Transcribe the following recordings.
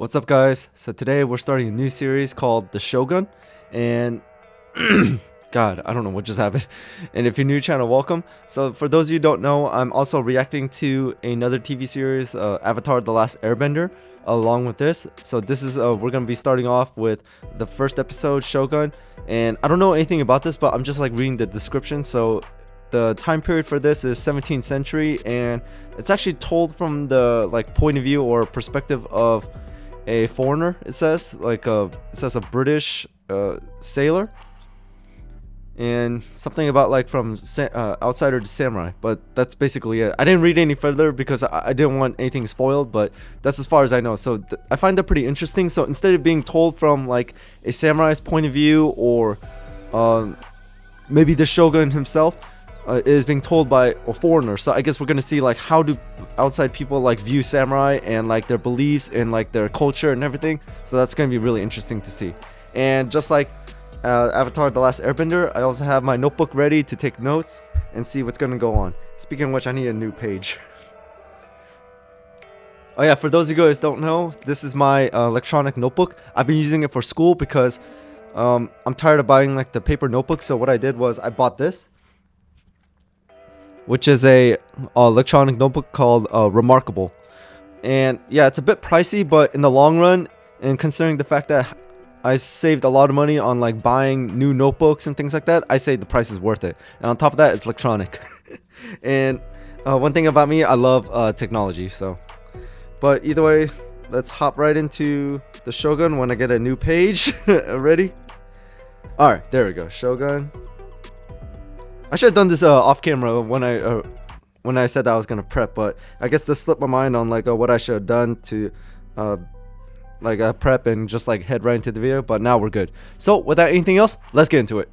What's up, guys? So today we're starting a new series called The Shogun, and God, I don't know what just happened. And if you're new to the channel, welcome. So for those of you who don't know, I'm also reacting to another TV series, Avatar: The Last Airbender, along with this. So this is we're gonna be starting off with the first episode, Shogun, and I don't know anything about this, but I'm just like reading the description. So the time period for this is 17th century, and it's actually told from the point of view or perspective of a foreigner. It says it says a British sailor, and something about from outsider to samurai, but that's basically it. I didn't read any further because I didn't want anything spoiled, but that's as far as I know. So I find that pretty interesting. So instead of being told from a samurai's point of view, or maybe the shogun himself, is being told by a foreigner. So I guess we're gonna see how do outside people view samurai and their beliefs and their culture and everything. So that's gonna be really interesting to see. And just like Avatar: The Last Airbender, I also have my notebook ready to take notes and see what's gonna go on. Speaking of which, I need a new page. Oh yeah, for those of you guys who don't know, this is my electronic notebook. I've been using it for school because I'm tired of buying the paper notebook. So what I did was I bought this, which is a electronic notebook called Remarkable. And yeah, it's a bit pricey, but in the long run, and considering the fact that I saved a lot of money on buying new notebooks and things like that, I say the price is worth it. And on top of that, it's electronic. And one thing about me, I love technology. So, but either way, let's hop right into the Shogun when I get a new page. Ready? All right, there we go. Shogun. I should have done this off camera when I said that I was gonna prep, but I guess this slipped my mind on what I should have done to prep and just head right into the video. But now we're good. So without anything else, let's get into it.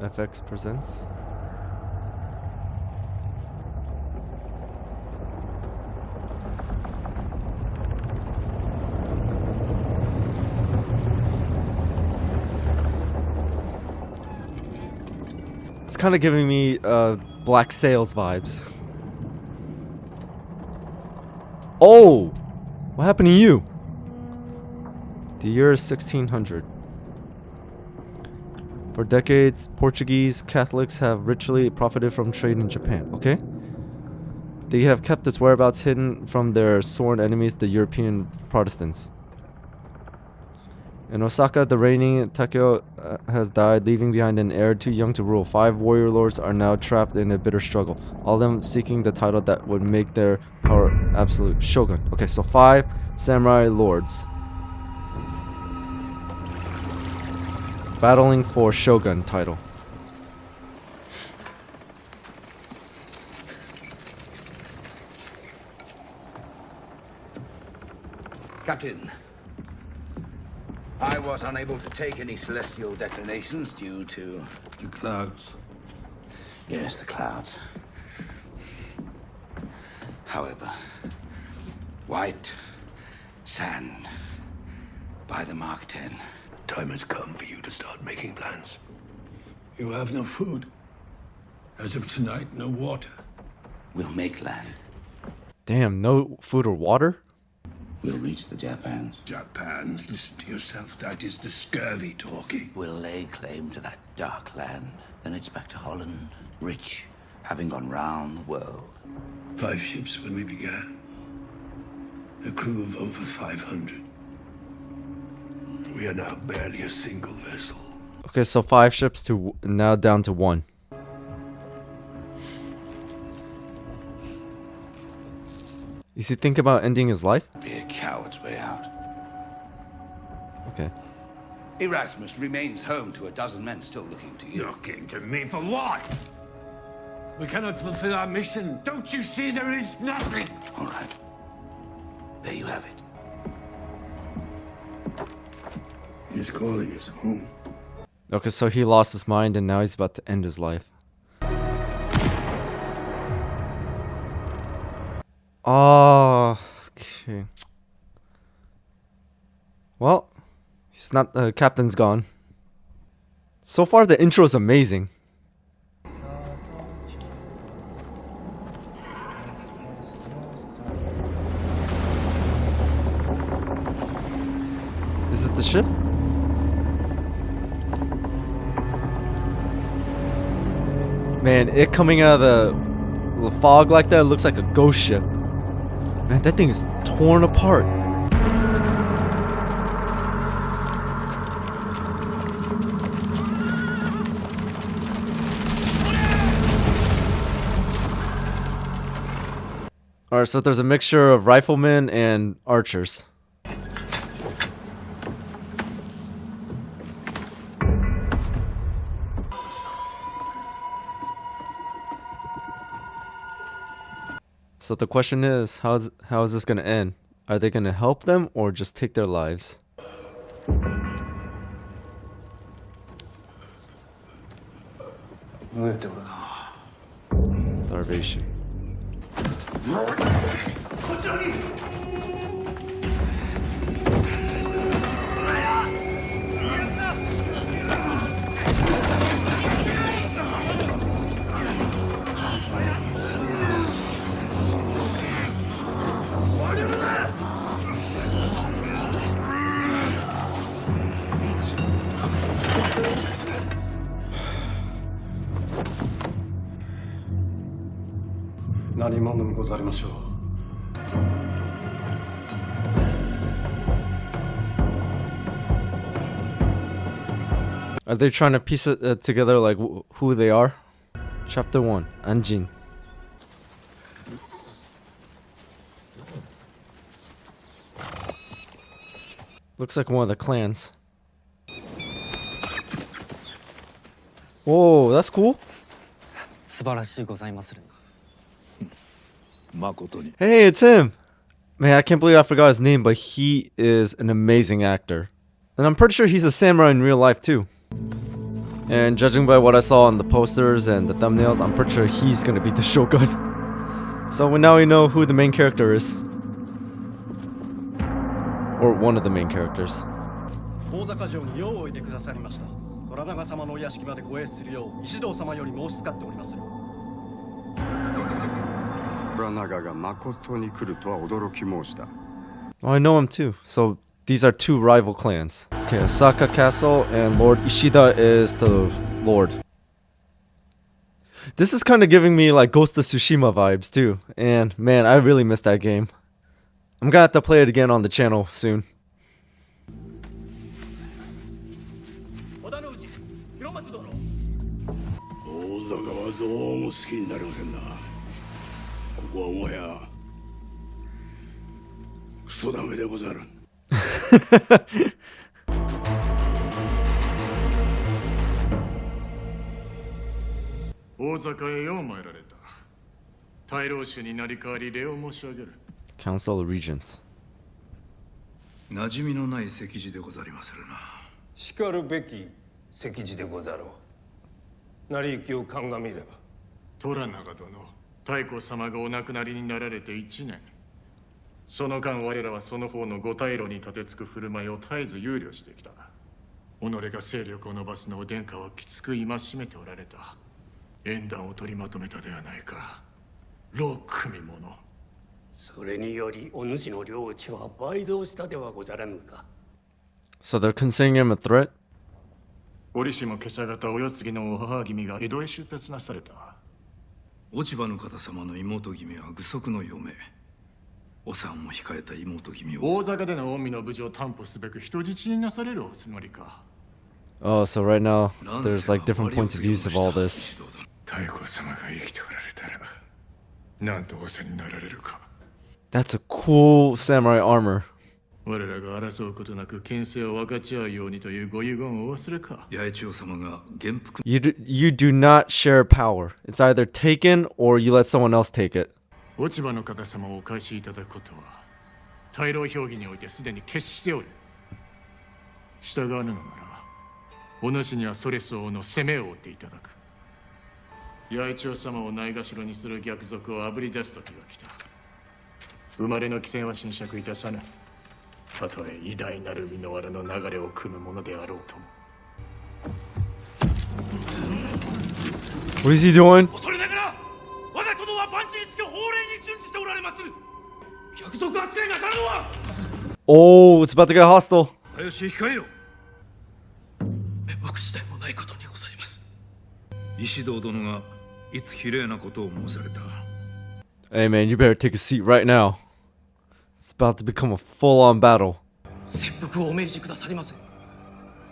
FX presents. It's kind of giving me Black Sails vibes. Oh! What happened to you? The year is 1600. For decades, Portuguese Catholics have ritually profited from trade in Japan. Okay? They have kept its whereabouts hidden from their sworn enemies, the European Protestants. In Osaka, the reigning Takeo has died, leaving behind an heir too young to rule. 5 warrior lords are now trapped in a bitter struggle, all of them seeking the title that would make their power absolute. Shogun. Okay, so 5 samurai lords battling for Shogun title. Captain, I was unable to take any celestial declinations due to... The clouds. Yes, the clouds. However, white sand by the Mark 10. Time has come for you to start making plans. You have no food. As of tonight, no water. We'll make land. Damn, no food or water? We'll reach the Japans. Japans, listen to yourself. That is the scurvy talking. We'll lay claim to that dark land. Then it's back to Holland, rich, having gone round the world. 5 ships when we began. A crew of over 500. We are now barely a single vessel. Okay, so 5 ships to now down to 1. Is he thinking about ending his life? Be a coward's way out. Okay. Erasmus remains home to a dozen men still looking to you. Looking to me for what? We cannot fulfill our mission. Don't you see there is nothing? All right. There you have it. He's calling us home. Okay, so he lost his mind and now he's about to end his life. Oh, okay. Well, he's not. The captain's gone. So far, the intro is amazing. Is it the ship? Man, it coming out of the fog like that looks like a ghost ship. Man, that thing is torn apart. Alright, so there's a mixture of riflemen and archers. So the question is, how is this gonna end? Are they gonna help them or just take their lives? Starvation. Are they trying to piece it together like who they are? Chapter 1, Anjin. Looks like one of the clans. Whoa, that's cool. Hey, it's him. Man, I can't believe I forgot his name, but he is an amazing actor. And I'm pretty sure he's a samurai in real life too. And judging by what I saw on the posters and the thumbnails, I'm pretty sure he's gonna be the Shogun. So now we know who the main character is. Or one of the main characters. Oh, I know him too. So these are two rival clans. Okay, Osaka Castle and Lord Ishida is the Lord. This is kind of giving me like Ghost of Tsushima vibes too. And man, I really missed that game. I'm gonna have to play it again on the channel soon. Council of Regents. 馴染みのない席次でござりまするな。しかるべき席次でござろう。成り行きを鑑みれば。虎長殿、太閤様がお亡くなりになられて1年。その間我らはその方のご大路に立てつく振る舞いを絶えず憂慮してきた。己が勢力を伸ばすのを殿下はきつく戒めておられた。縁談を取りまとめたではないか。老組者。それによりお主の領地は倍増したではござらぬか。So they're considering him a threat? 折しも今朝方お世継ぎのお母君が江戸へ出立なされた。落ち葉の方様の妹君は具足の嫁。お産も控えた妹君を。大坂での近江の無事を担保すべく人質になされるおつもりか。Oh, so right now there's like different points of views of all this. 太閤様が生きておられたら、なんとお世になられるか。That's a cool samurai armor. 我らが争うことなく権勢を分かち合うようにというご遺言をお忘れか。八重千代様が元服。You do not share power. It's either taken or you let someone else take it. 落ち葉の方様をお返しいただくことは、大老評議においてすでに決しておる。従わぬのなら、お主にはそれ相応の攻めを追っていただく。八重千代様をないがしろにする逆賊をあぶり出す時が来た。生まれの起戦は侵釈いたさぬ。たとえ偉大なる身の藁の流れを組むものであろうとも。What is he doing? 恐れながら我が殿は万事につけ法令に準じておられます。逆賊扱いなさるのは。 Oh, it's about to get hostile. 林控えよ。面目次第もないことにございます。石堂殿がいつ非礼なことを申された。 Hey man, you better take a seat right now. It's about to become a full-on battle. 切腹をお命じくださりませ。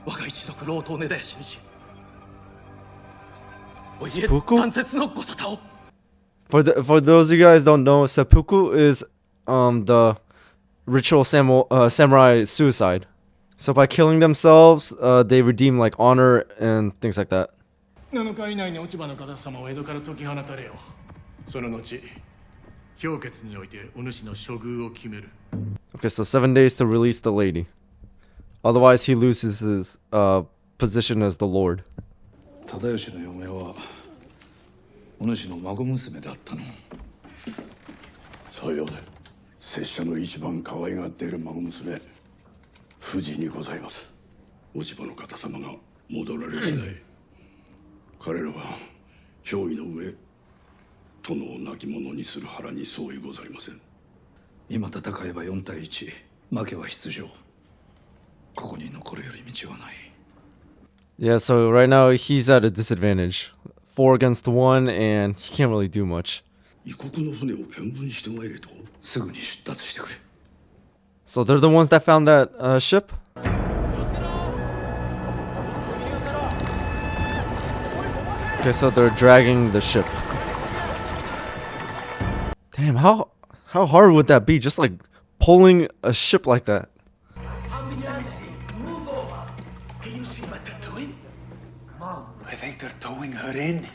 我が一族老頭根絶やしにし。お家 Seppuku? 断絶のご沙汰を。 For those of you guys don't know, seppuku is the ritual samurai suicide. So by killing themselves, they redeem like honor and things like that. 7日以内に落ち葉の方様を江戸から解き放たれよ。その後、氷結においてお主の処遇を決める。 Okay, so 7 days to release the lady. Otherwise, he loses his position as the lord. 忠義の嫁はお主の孫娘であったの。さようで拙者の一番可愛がっている孫娘藤にございます。落ち葉の方様が戻られ次第彼らは憑依の上殿を亡き者にする腹に相違ございません。今戦えば4対1、負けは出場。ここに残るより道はない。 Yeah, so right now he's at a disadvantage. 4 against 1, and he can't really do much. 異国の船を見分してまいれと。すぐに出立してくれ。 So they're the ones that found that ship? Okay, so they're dragging the ship. Damn, how hard would that be? Just like pulling a ship like that. I think they're towing her in.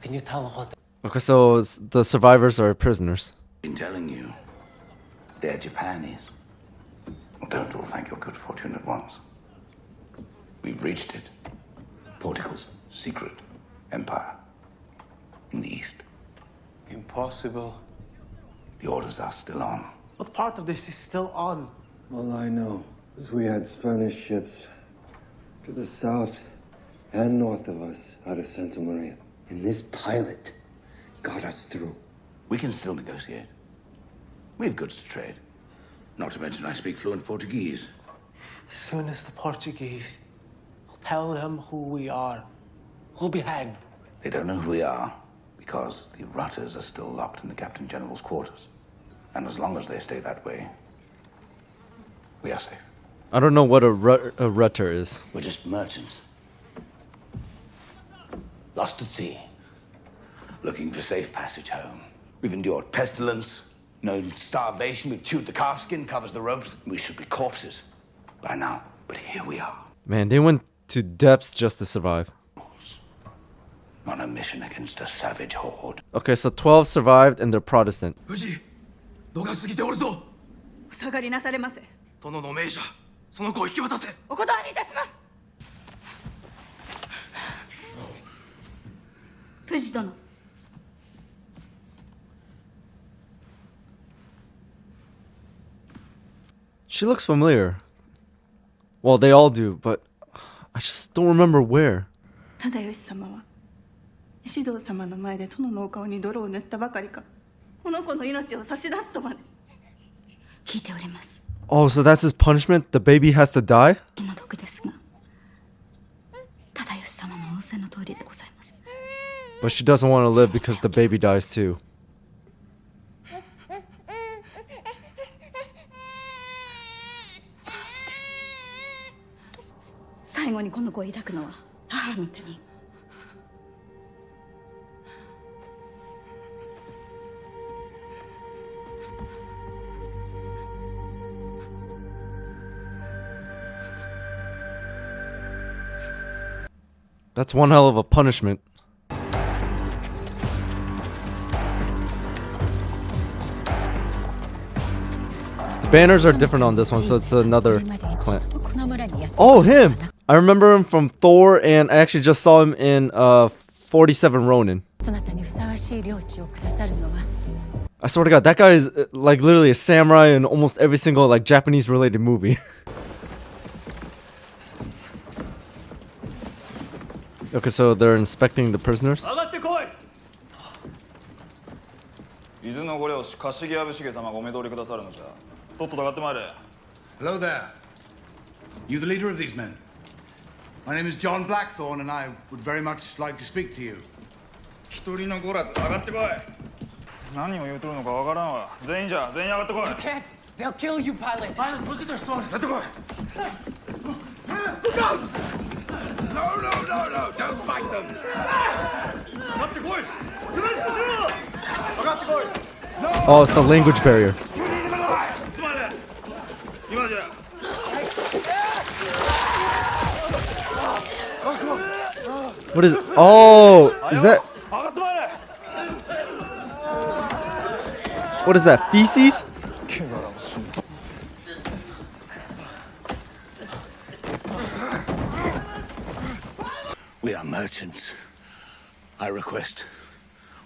Can you tell what? Okay, so the survivors are prisoners. Been telling you, they're Japanese. Well, don't all thank your good fortune at once. We've reached it. Portugal's secret empire in the east. Impossible. The orders are still on. What part of this is still on? All I know is we had Spanish ships to the south and north of us out of Santa Maria. And this pilot got us through. We can still negotiate. We have goods to trade. Not to mention I speak fluent Portuguese. As soon as the Portuguese tell them who we are, we'll be hanged. They don't know who we are because the rutters are still locked in the Captain General's quarters. And as long as they stay that way, we are safe. I don't know what a rutter is. We're just merchants. Lost at sea, looking for safe passage home. We've endured pestilence, known starvation. We've chewed the calfskin, covers the ropes. We should be corpses by now, but here we are. Man, they went to depths just to survive. On a mission against a savage horde. Okay, so 12 survived and they're Protestant. 藤度が過ぎておるぞ。お下がりなされませ。殿の命じゃ。その子を引き渡せ。お断りいたします。藤殿。She looks familiar. Well, they all do, but I just don't remember where. 忠義様は石堂様の前で殿のお顔に泥を塗ったばかりか、この子の命を差し出すとまで聞いております。 Oh, so that's his punishment? The baby has to die? 気の毒ですが、忠義様の仰せの通りでございます。 But she doesn't want to live because the baby dies too. 最後にこの子を抱くのは母の手に。 That's one hell of a punishment. The banners are different on this one, so it's another clan. Oh, him! I remember him from Thor, and I actually just saw him in 47 Ronin. I swear to God, that guy is like literally a samurai in almost every single like Japanese related movie. Okay, so they're inspecting the prisoners. 上がってこい。伊豆のご領主柏木藪重様がお目通りくださるのじゃ。とっとと上がってまいれ。 Hello there. You the leader of these men? My name is John Blackthorn, and I would very much like to speak to you. 一人残らず上がってこい。何を言うとるのかわからんわ。全員上がってこい。You can't. They'll kill you, pilot. Pilot, look at their swords. Let them go. Look out! No, don't fight them. 上がってこい。おとなしくしろ。上がってこい. Oh, it's the language barrier. 今だ。今じゃ。What is it? Oh, is that? 上がってまいれ。 What is that? Feces? We are merchants. I request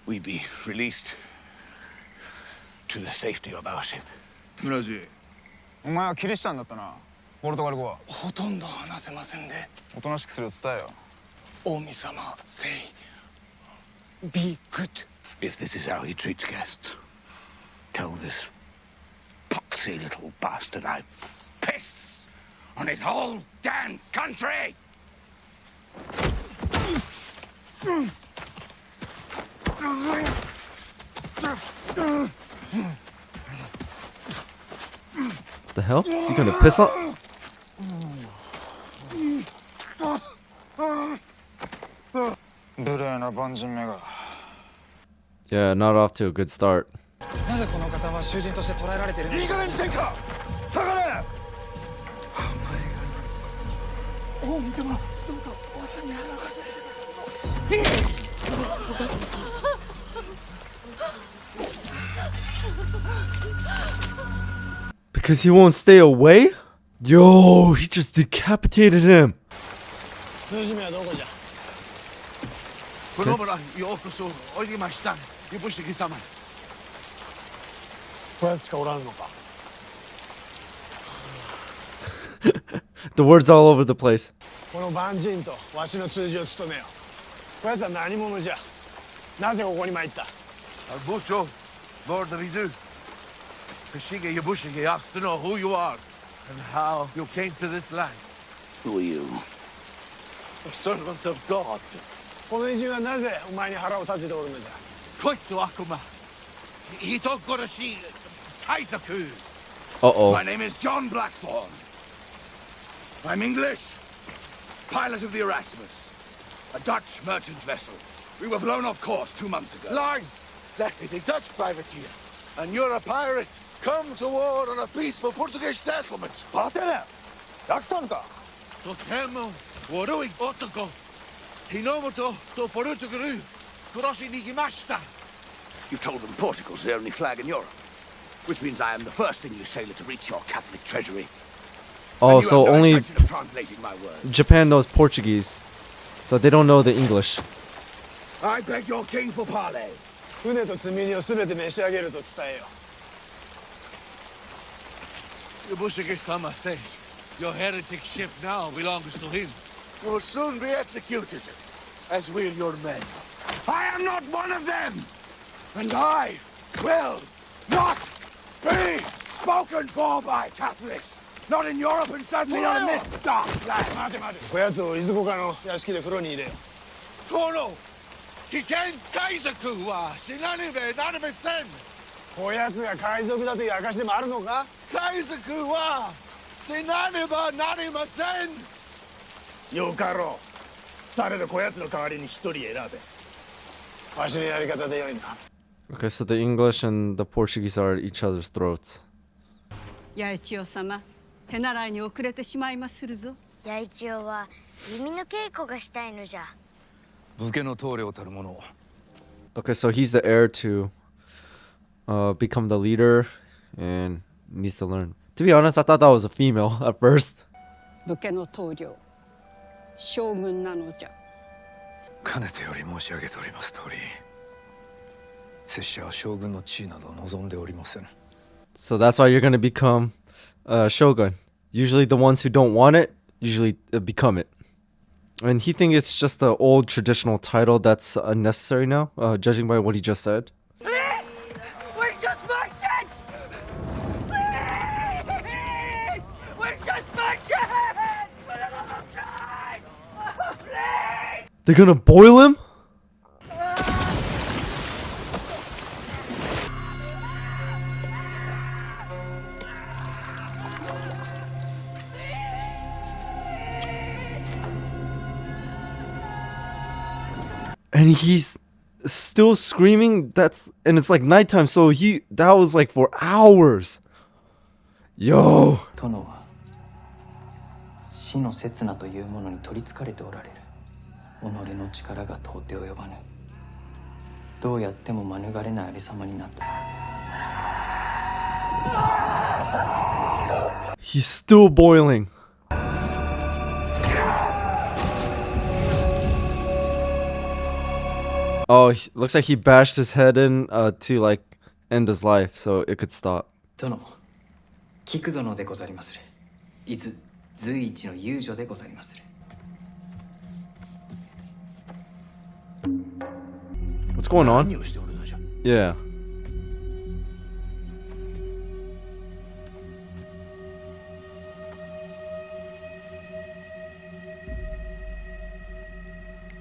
we be released to the safety of our ship. 村地、お前はキリシタンだったな。ポルトガル語は。ほとんど話せませんで。おとなしくするよ伝えよ。大見様 say be good. If this is how he treats guests, tell this poxy little bastard I piss on his whole damn country. The hell? Is he gonna piss on? Yeah, not off to a good start. なぜこの方は囚人として捕らえられているのか。いい加減にせんか。下がれ。大見様、どうかお朝に話して。 Because he won't stay away? Yo, he just decapitated him. 通じ目はどこじゃ。この村ようこそおいでました。ゆぶしき様。こやつしかおらんのか。The words all over the place. この万人とわしの通じを務めよ。こやつは何者じゃ。なぜここに参った。部長、Lord of Izu. Kashige Yabushige asked to know who you are and how you came to this land. Who are you? A servant of God. この偉人はなぜお前に腹を立てておるのじゃ。こいつは悪魔。人殺し、海賊。Uh-oh. My name is John Blackthorn. I'm English, pilot of the Erasmus, a Dutch merchant vessel. We were blown off course 2 months ago. Lies! That is a Dutch privateer, and you're a pirate. Come to war on a peaceful Portuguese settlement. バテレン、楽さんか。とても悪い男。Hinomoto to Portugal. Crossing Nigimashita. You told them Portugal's the only flag in Europe, which means I am the first English sailor to reach your Catholic treasury. Oh, so only Of translating my words. Japan knows Portuguese. So they don't know the English. I beg your king for parley. 船と積み荷をすべて召し上げると伝えよ。Yabushige-sama says your heretic ship now belongs to him. You will soon be executed, as will your men. I am not one of them, and I will not be spoken for by Catholics. Not in Europe and certainly not in this dark land. 待て待て。こやつをいずこかの屋敷で風呂に入れよ。Toro, 危険海賊は死なねべなりません。こやつが海賊だという証でもあるのか。海賊は死なねばなりません。よかろう。されどこやつの代わりに一人選べ。わしのやり方でよいな。Okay, so the English and the Portuguese are at each other's throats. 八重千代様、手習いに遅れてしまいまするぞ。八重千代は弓の稽古がしたいのじゃ。武家の棟梁たる者を。Okay, so he's the heir to become the leader and needs to learn. To be honest, I thought that was a female at first. 武家の棟梁、将軍なのじゃ。かねてより申し上げております通り、拙者は将軍の地位など望んでおりません。So that's why you're gonna become shogun. Usually the ones who don't want it usually become it. And he thinks it's just an old traditional title that's unnecessary now, judging by what he just said. Please! We're just merchants! Please! We're just merchants! They're gonna boil him? And he's still screaming. And it's like nighttime, so that was like for hours. Yo. 殿は死の刹那というものに取りつかれておられる。己の力が到底及ばぬ。どうやっても免れないありさまになった。He's still boiling. Oh, looks like he bashed his head in to like end his life, so it could stop. 殿、菊殿でござりまする。伊豆随一の遊女でござりまする。What's going on? Yeah.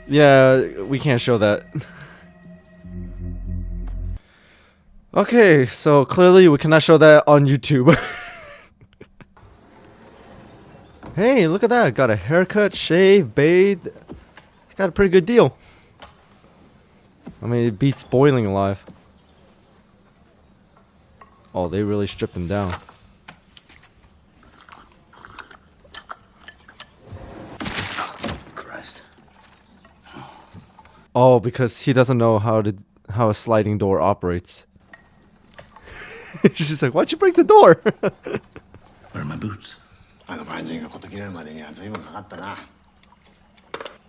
Yeah, we can't show that. Okay, so clearly we cannot show that on YouTube. Hey, look at that. Got a haircut, shave, bathed. Got a pretty good deal. I mean, it beats boiling alive. Oh, they really stripped him down. Christ. Oh, because he doesn't know how a sliding door operates. She's like, why'd you break the door? Where are my boots? あの万人が事切れるまでには随分かかったな。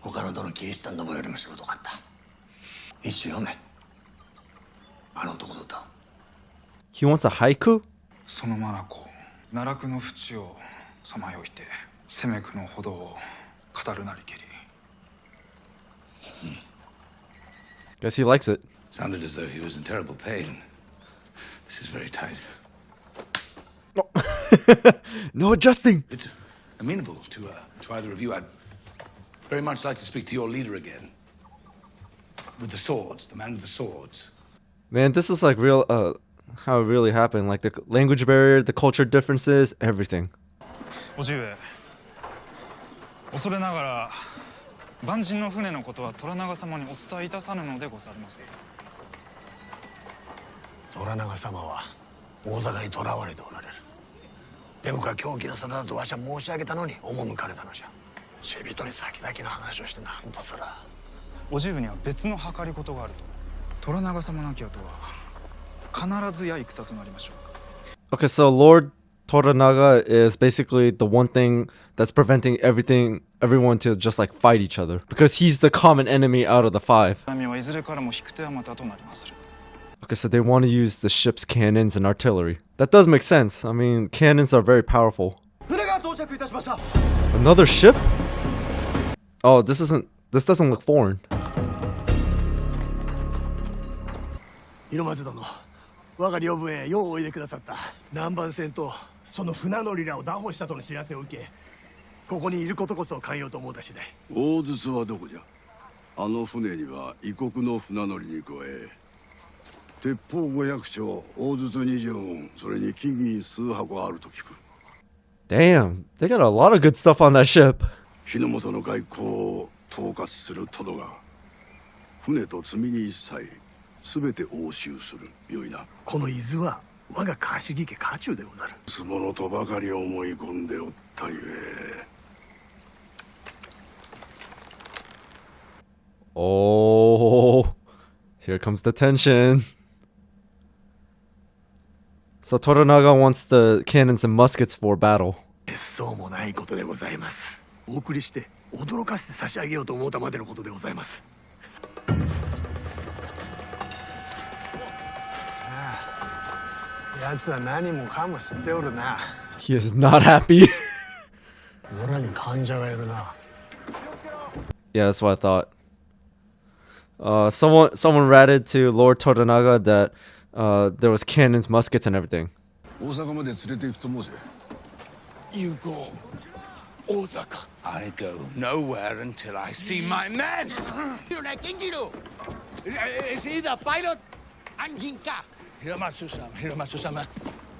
他のどのキリシタンのもよりも仕事があった。一首読め。あの男の歌。He wants a haiku? その眼奈落の淵をさまよいて攻めくのほどを語るなりけり。Guess he likes it. Sounded as though he was in terrible pain. This is very tight. No, no adjusting. It's amenable to either of you. I'd very much like to speak to your leader again. With the swords, the man with the swords. Man, this is like real, how it really happened. Like the language barrier, the culture differences, everything. おじ上、恐れながら万人の船のことは虎長様にお伝えいたさぬのでございます。虎長様は大坂に囚われておられる。でもか狂気の沙汰だとわしは申し上げたのに赴かれたのじゃ。死人に先々の話をして何とすら。おじ上には別の計り事があると。虎長様なき後は必ずや戦となりましょう。Okay, so Lord Toranaga is basically the one thing that's preventing everyone to just like fight each other. Because he's the common enemy out of the five. 波はいずれからも引く手あまたとなりまする。Okay, so they want to use the ship's cannons and artillery. That does make sense. I mean, cannons are very powerful. Another ship? Oh, this doesn't look foreign. 猪松殿、我が領分へようおいでくださった。南蛮船とその船乗りらを拿捕したとの知らせを受け、ここにいることこそ寛容と思うた次第。大筒はどこじゃ。あの船には異国の船乗りに加え、鉄砲500丁、大筒20門、それに金銀数箱あると聞く。Damn, they got a lot of good stuff on that ship. 日の本の外交を統括する殿が、船と積み荷一切、すべて押収する。よいな。この伊豆は我が貸木家家中でござる。つぼのとばかり思い込んでおったゆえ。Oh, here comes the tension. So Toranaga wants the cannons and muskets for battle. そうもないことでございます。お送りして驚かせて差し上げようと思ったまでのことでございます。やつは何もかも知っておるな。He is not happy. 村に患者がいるな。Yeah, that's what I thought. Someone ratted to Lord Toranaga that there was cannons, muskets, and everything. 大阪まで連れて行くと申せ。有効。I go nowhere until I see my men. Is he the pilot? Anjin ka. Hiromatsu-sama.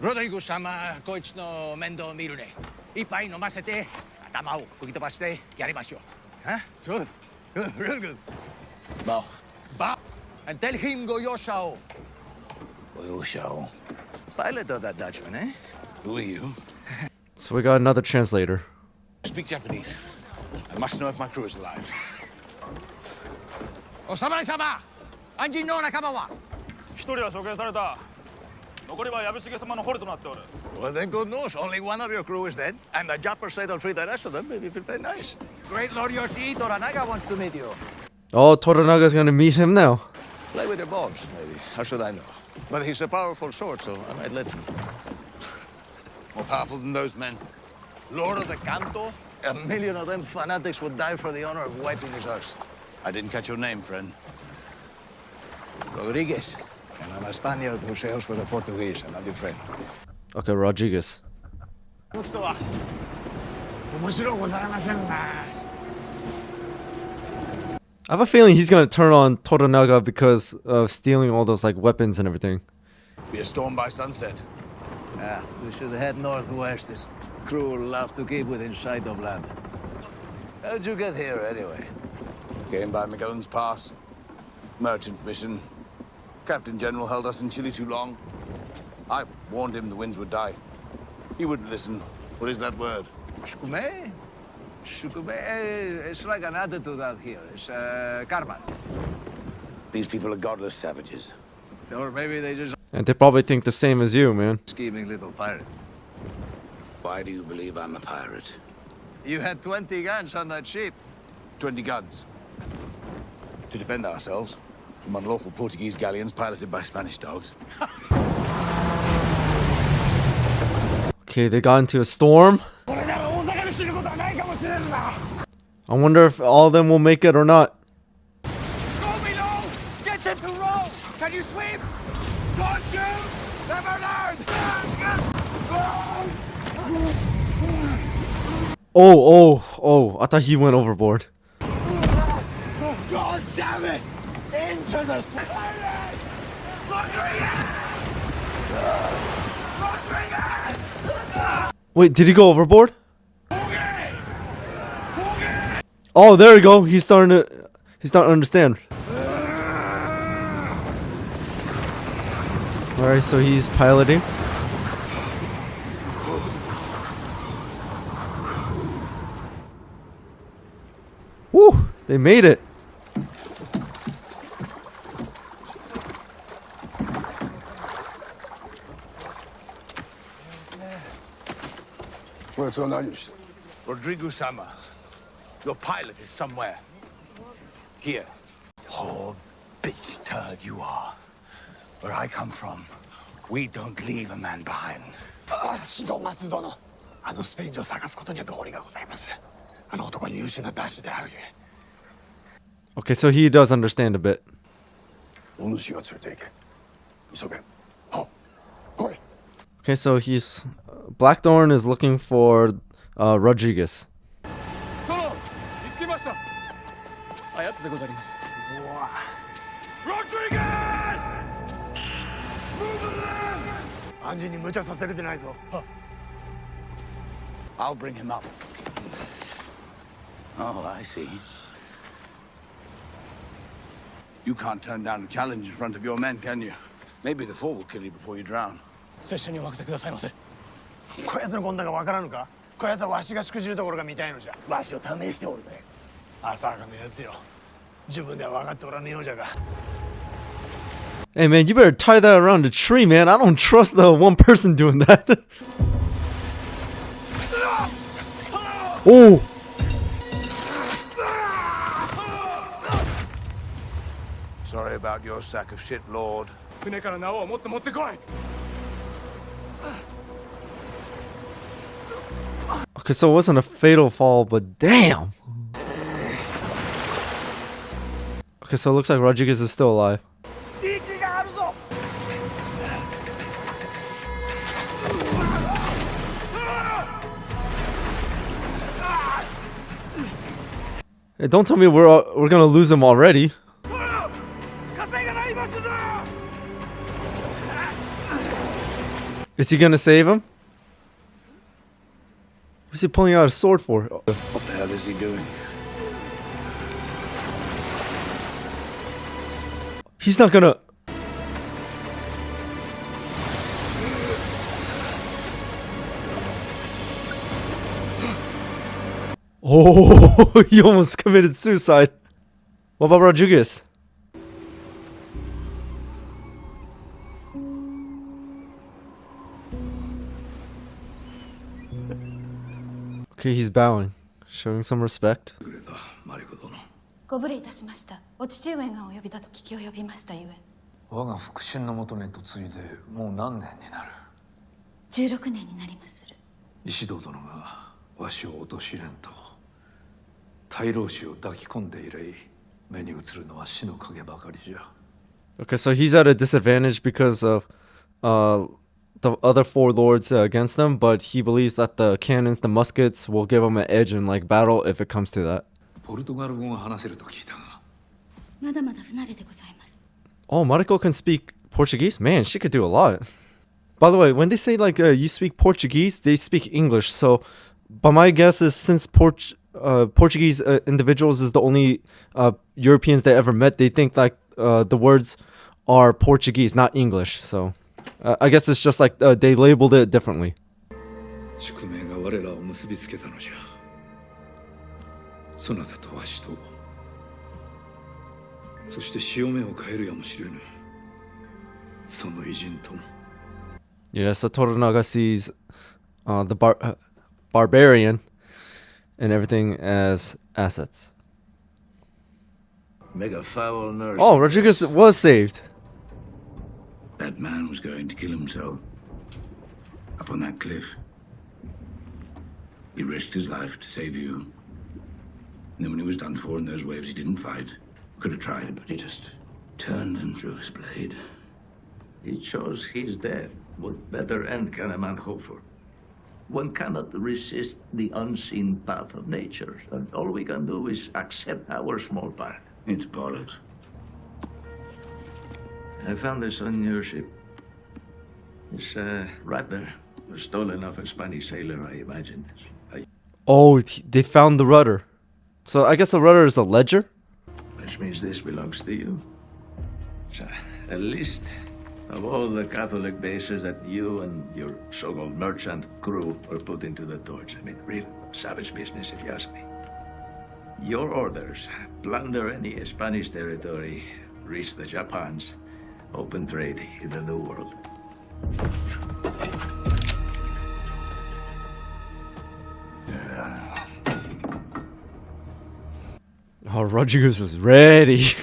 Rodrigo-sama, koichi no mendo miru ne. Ippai nomasete, atama o fukitobashite yarimashou. Huh? Good. Good. Real good. Bow. Bow. And tell him go Yoshao. Go Yoshao. Pilot of that Dutchman, eh? Who are you? So we got another translator. I speak Japanese. I must know if my crew is alive. O Samurai-sama! Anjin no nakama wa? 一人は処刑された。残りは藪重様の捕虜となっておる。 Well, then good news. Only one of your crew is dead, and the Jappers say they'll free the rest of them if you feel very nice. Great Lord Yoshi, Tanaga wants to meet you. Oh, Toranaga's gonna meet him now. Play with your balls, maybe. How should I know? But he's a powerful sword, so I might let him. More powerful than those men. Lord of the Canto? 1,000,000 of them fanatics would die for the honor of wiping his house. I didn't catch your name, friend. Rodriguez. And I'm a Spaniard who sails for the Portuguese, and I'm your friend. Okay, Rodriguez. この人は面白うございませんな。 I have a feeling he's gonna turn on Toranaga because of stealing all those like weapons and everything. Be a storm by sunset. Ah, we should head northwest. This crew will have to keep within sight of land. How'd you get here, anyway? Came by Magellan's Pass. Merchant mission. Captain General held us in Chile too long. I warned him the winds would die. He wouldn't listen. What is that word? Shukume? Shukume, it's like an attitude out here. It's karma. These people are godless savages. Or maybe they just And they probably think the same as you, man. scheming little pirate. Why do you believe I'm a pirate? You had 20 guns on that ship. 20 guns. To defend ourselves from unlawful Portuguese galleons piloted by Spanish dogs. Okay, they got into a storm. I wonder if all of them will make it or not. Go below! Get them to row! Can you swim? Don't you? Never learn! Oh, I thought he went overboard. God damn it! Into the Wait, did he go overboard? Oh, there we go. He's starting to understand. Alright, so he's piloting. Woo! They made it. Rodrigo-sama, your pilot is somewhere. Here. Oh, bitch turd you are. Where I come from, we don't leave a man behind. 白松殿、あのスペイン女を探すことには道理がございます。あの男は優秀なダッシュであるゆえ。 Okay, so he does understand a bit. お主が連れて行け。急げ。 Okay, so he's Blackthorn is looking for Rodriguez. 殿、見つけました。あやつでございます。暗示に無茶させれてないぞ。 I'll bring him up. Oh, I see. You can't turn down a challenge in front of your men, can you? Maybe the fall will kill you before you drown. 拙者にお任せくださいませ。こやつのこんながわからぬか。こやつはわしがしくじるところが見たいのじゃ。わしを試しておるね。浅はかなやつよ。自分では分かっておらぬようじゃが。 Hey man, you better tie that around a tree, man. I don't trust the one person doing that. Oh! Sorry about your sack of shit, Lord. 船から縄をもっと持ってこい。 Okay, so it wasn't a fatal fall, but damn! Okay, so it looks like Rodriguez is still alive. Hey, don't tell me we're gonna lose him already. Is he gonna save him? What's he pulling out a sword for? What the hell is he doing? He's not gonna. Oh, he almost committed suicide. What about Rodriguez? Okay, he's bowing, showing some respect. ご無礼いたしました。お父上がお呼びだと聞き及びましたゆえ。我が腹心のもとに嫁いでもう何年になる。16年になりまする。石堂殿がわしを陥れんと大老氏を抱き込んで以来目に映るのは死の影ばかりじゃ。 Okay, so he's at a disadvantage because of the other four lords against him, but he believes that the cannons, the muskets, will give him an edge in like battle if it comes to that. ポルトガル語が話せると聞いたが。まだまだ不慣れでございます。 Oh, Mariko can speak Portuguese? Man, she could do a lot. By the way, when they say like you speak Portuguese, they speak English. So, but my guess is since Portuguese individuals is the only Europeans they ever met, they think like the words are Portuguese, not English. So, I guess it's just like they labeled it differently. 宿命が我らを結びつけたのじゃ。そなたとわしと、そして潮目を変えるやもしれぬ。その偉人とも。Yeah, so Toranaga sees the barbarian and everything as assets. Mega foul nurse. Oh, Rodriguez was saved. That man was going to kill himself. Up on that cliff. He risked his life to save you. And then when he was done for in those waves, he didn't fight. Could have tried, but he just turned and drew his blade. He chose his death. What better end can a man hope for? One cannot resist the unseen path of nature, and all we can do is accept our small part. It's bollocks. I found this on your ship. It's right there. It was stolen off a Spanish sailor, I imagine. Oh, they found the rudder. So I guess the rudder is a ledger? Which means this belongs to you. So, a list of all the Catholic bases that you and your so-called merchant crew were put into the torch. I mean, real savage business, if you ask me. Your orders: plunder any Spanish territory, reach the Japans, open trade in the New World. Oh, Rodriguez was ready.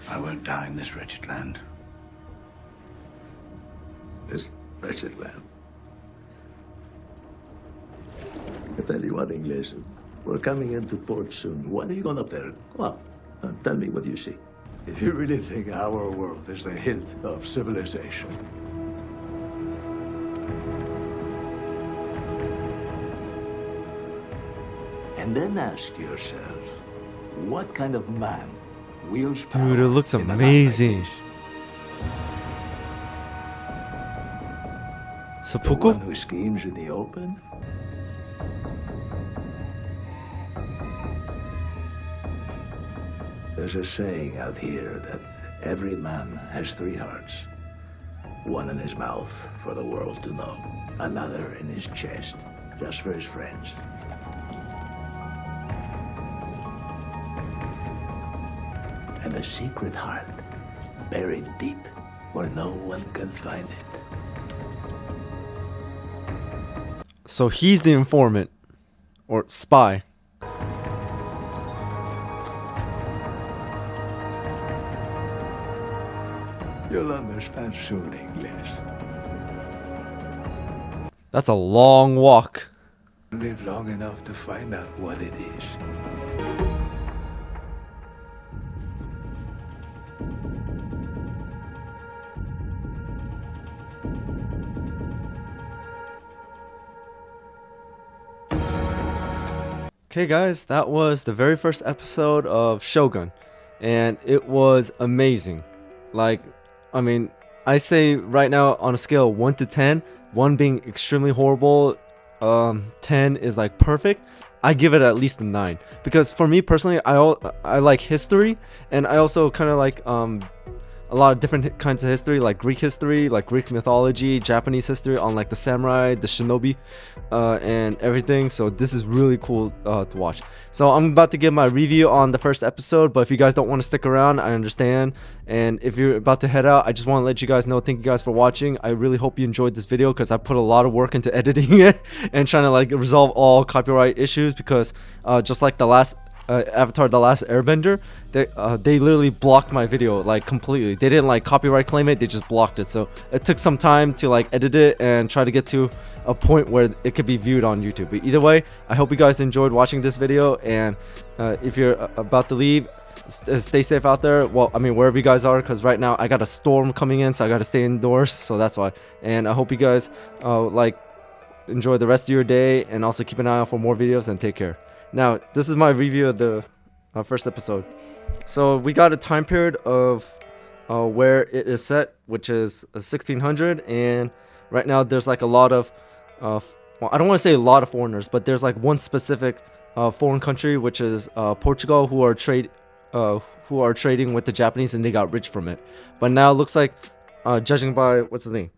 I won't die in this wretched land. This wretched land. I tell you what, English, we're coming into port soon. Why are you going up there? Come on, and tell me what you see. If you really think our world is the hilt of civilization, and then ask yourself, what kind of man wields Dude, power it looks in a land like amazing. this? The Seppuku? one who schemes in the open? There's a saying out here that every man has three hearts. One in his mouth for the world to know. Another in his chest, just for his friends. And a secret heart, buried deep, where no one can find it. So he's the informant. Or spy. You'll understand soon, English. That's a long walk. Live long enough to find out what it is. Okay guys, that was the very first episode of Shogun, and it was amazing. Like, I mean, I say right now on a scale of 1 to 10, 1 being extremely horrible, 10 is like perfect, I give it at least a 9. Because for me personally, I like history, and I also kind of like a lot of different kinds of history, like Greek mythology, Japanese history on like the samurai, the shinobi, and everything. So this is really cool to watch. So I'm about to give my review on the first episode, but if you guys don't want to stick around, I understand. And if you're about to head out, I just want to let you guys know, thank you guys for watching. I really hope you enjoyed this video, because I put a lot of work into editing it and trying to like resolve all copyright issues, because just like the last Avatar The Last Airbender, they literally blocked my video like completely. They didn't like copyright claim it, they just blocked it. So it took some time to like edit it and try to get to a point where it could be viewed on YouTube. But either way, I hope you guys enjoyed watching this video, and if you're about to leave, stay safe out there. Well, I mean, wherever you guys are, because right now I got a storm coming in, so I got to stay indoors, so that's why. And I hope you guys like enjoy the rest of your day, and also keep an eye out for more videos, and take care. Now, this is my review of the first episode. So we got a time period of where it is set, which is 1600, and right now there's like a lot of well, I don't want to say a lot of foreigners, but there's like one specific foreign country, which is Portugal, who are trading with the Japanese, and they got rich from it. But now it looks like, judging by what's his name,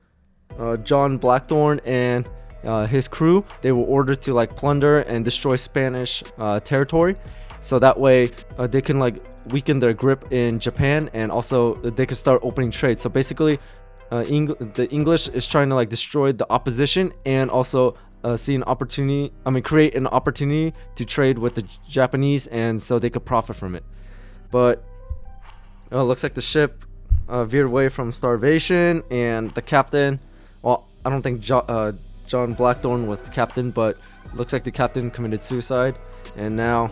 John Blackthorn and his crew, they were ordered to like plunder and destroy Spanish territory, so that way they can like weaken their grip in Japan, and also they can start opening trade. So basically the English is trying to like destroy the opposition, and also see an opportunity, create an opportunity to trade with the Japanese, and so they could profit from it. But it looks like the ship veered away from starvation, and the captain, well, I don't think John Blackthorn was the captain, but looks like the captain committed suicide, and now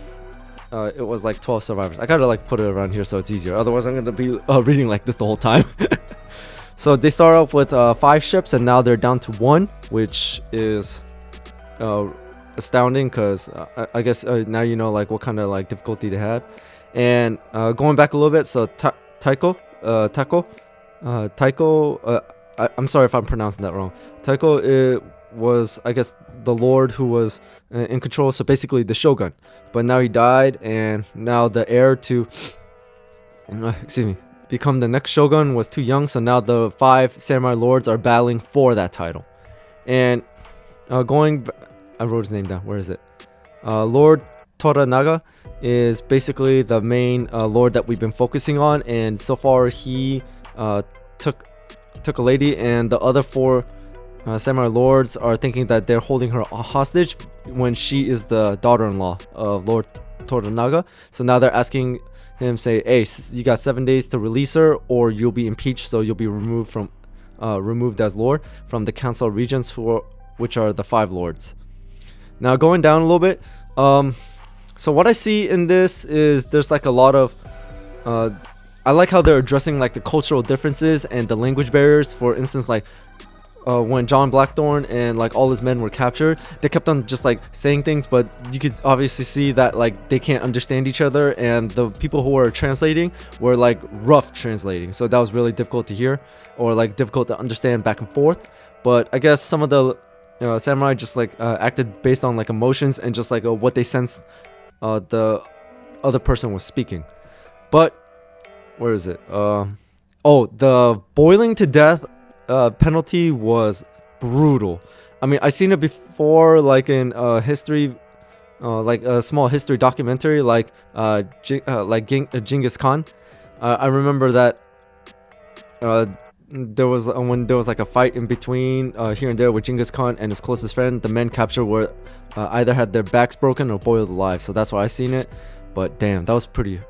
it was like 12 survivors. I gotta like put it around here so it's easier, otherwise I'm gonna be reading like this the whole time. So they start off with 5 ships, and now they're down to 1, which is astounding, because I guess now you know like what kind of like difficulty they had. And going back a little bit, so Taiko, I'm sorry if I'm pronouncing that wrong. Taiko was, I guess, the lord who was in control, so basically the shogun. But now he died, and now the heir to become the next shogun was too young, so now the 5 samurai lords are battling for that title. And I wrote his name down, where is it? Lord Toranaga is basically the main lord that we've been focusing on, and so far he took a lady, and the other 4 samurai lords are thinking that they're holding her hostage when she is the daughter-in-law of Lord Toranaga. So now they're asking him, say, hey, you got 7 days to release her, or you'll be impeached, so you'll be removed as lord from the council of regents, which are the 5 lords. Now going down a little bit, so what I see in this is there's like a lot of I like how they're addressing like the cultural differences and the language barriers. For instance, like when John Blackthorn and like all his men were captured, they kept on just like saying things, but you could obviously see that like they can't understand each other, and the people who were translating were like rough translating, so that was really difficult to hear, or like difficult to understand back and forth. But I guess some of the samurai just like acted based on like emotions and just like what they sensed the other person was speaking. But where is it? Oh, the boiling to death penalty was brutal. I mean, I seen it before, like in history, like a small history documentary, like Genghis Khan. I remember that there was when there was like a fight in between here and there with Genghis Khan and his closest friend. The men captured were either had their backs broken or boiled alive. So that's why I seen it. But damn, that was pretty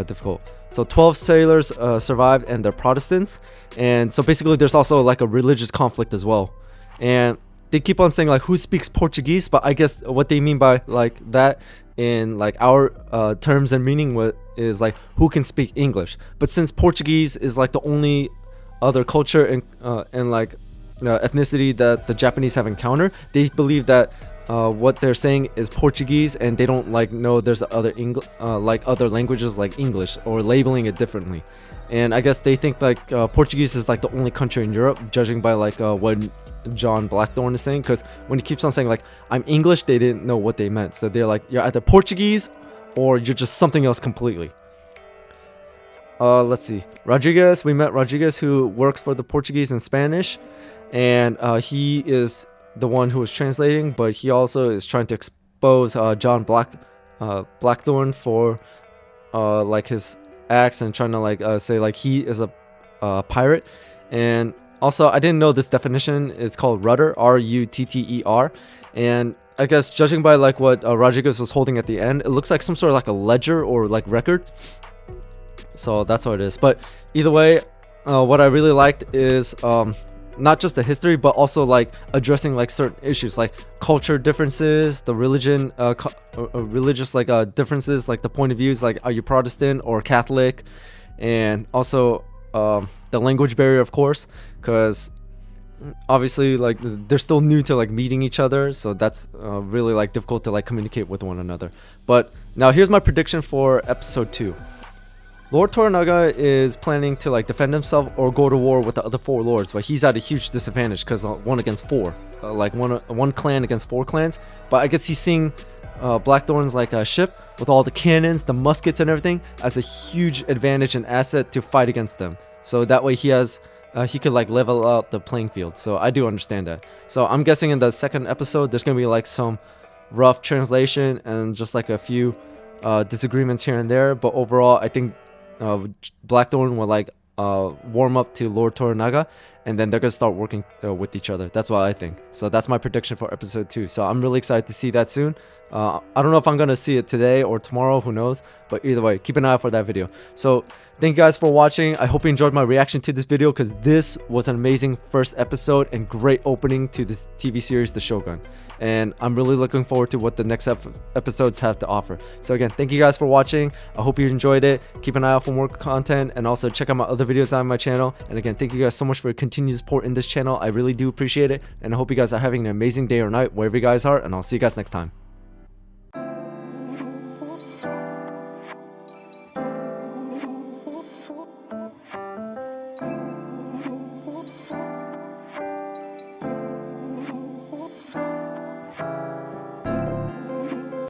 difficult. So 12 sailors survived, and they're Protestants. And so basically there's also like a religious conflict as well. And they keep on saying like who speaks Portuguese, but I guess what they mean by like that in like our terms and meaning is like who can speak English. But since Portuguese is like the only other culture and like ethnicity that the Japanese have encountered, they believe that what they're saying is Portuguese, and they don't like know there's other other languages like English, or labeling it differently. And I guess they think like Portuguese is like the only country in Europe, judging by like what John Blackthorn is saying, because when he keeps on saying like I'm English, they didn't know what they meant. So they're like, you're either Portuguese or you're just something else completely. Let's see, Rodriguez. We met Rodriguez, who works for the Portuguese and Spanish, and he is the one who is translating, but he also is trying to expose John Blackthorn for like his acts, and trying to like say like he is a pirate. And also, I didn't know this definition is called rudder, R-U-T-T-E-R, and I guess judging by like what Rodriguez was holding at the end, it looks like some sort of like a ledger or like record. So that's what it is. But either way, what I really liked is not just the history, but also like addressing like certain issues like culture differences, the religion, religious like differences, like the point of views, like are you Protestant or Catholic, and also the language barrier, of course, because obviously like they're still new to like meeting each other, so that's really like difficult to like communicate with one another. But now here's my prediction for episode 2. Lord Toranaga is planning to like defend himself or go to war with the other 4 lords, but he's at a huge disadvantage because 1 against 4, like one clan against 4 clans. But I guess he's seeing Blackthorn's like a ship with all the cannons, the muskets and everything as a huge advantage and asset to fight against them. So that way he has he could like level out the playing field. So I do understand that. So I'm guessing in the second episode there's gonna be like some rough translation and just like a few disagreements here and there. But overall, I think Blackthorn will like warm up to Lord Toranaga, and then they're gonna start working with each other. That's what I think. So that's my prediction for episode 2. So I'm really excited to see that soon. I don't know if I'm gonna see it today or tomorrow, who knows, but either way, keep an eye out for that video. So thank you guys for watching. I hope you enjoyed my reaction to this video, because this was an amazing first episode and great opening to this TV series, The Shogun. And I'm really looking forward to what the next episodes have to offer. So again, thank you guys for watching. I hope you enjoyed it. Keep an eye out for more content, and also check out my other videos on my channel. And again, thank you guys so much for your continued support in this channel. I really do appreciate it, and I hope you guys are having an amazing day or night wherever you guys are, and I'll see you guys next time.